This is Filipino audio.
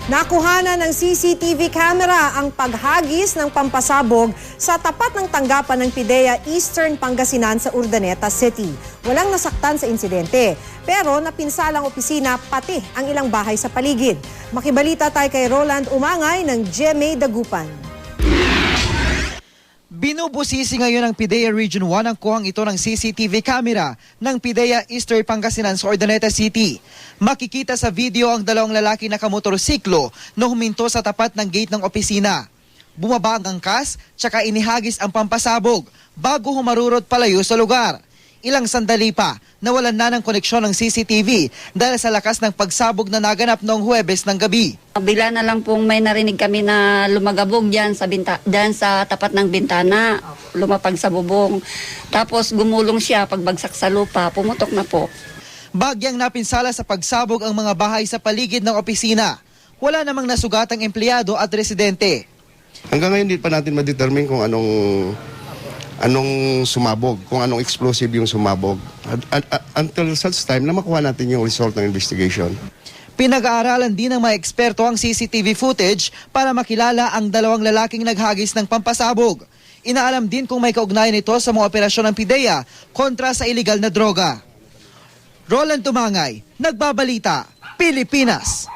Nakuhanan ng CCTV camera ang paghagis ng pampasabog sa tapat ng tanggapan ng PIDEA Eastern Pangasinan sa Urdaneta City. Walang nasaktan sa insidente, pero napinsalang opisina pati ang ilang bahay sa paligid. Makibalita tayo kay Roland Umangay ng GMA Dagupan. Binubusisi ngayon ng PIDEA Region 1 ang kuhang ito ng CCTV camera ng PIDEA Eastern Pangasinan sa Urdaneta City. Makikita sa video ang dalawang lalaki na kamotorsiklo na huminto sa tapat ng gate ng opisina. Bumaba ang angkas, tsaka inihagis ang pampasabog bago humarurot palayo sa lugar. Ilang sandali pa, nawalan na ng koneksyon ng CCTV dahil sa lakas ng pagsabog na naganap noong Huwebes ng gabi. Bila na lang pong may narinig kami na lumagabog dyan sa tapat ng bintana, lumapag sa bubong. Tapos gumulong siya, pagbagsak sa lupa, pumutok na po. Bagyang napinsala sa pagsabog ang mga bahay sa paligid ng opisina. Wala namang nasugatang empleyado at residente. Hanggang ngayon, hindi pa natin ma-determine kung anong sumabog, kung anong explosive yung sumabog. Until such time na makuha natin yung result ng investigation. Pinag-aaralan din ng mga eksperto ang CCTV footage para makilala ang dalawang lalaking naghagis ng pampasabog. Inaalam din kung may kaugnayan ito sa mga operasyon ng PIDEA kontra sa iligal na droga. Roland Umangay, Nagbabalita, Pilipinas.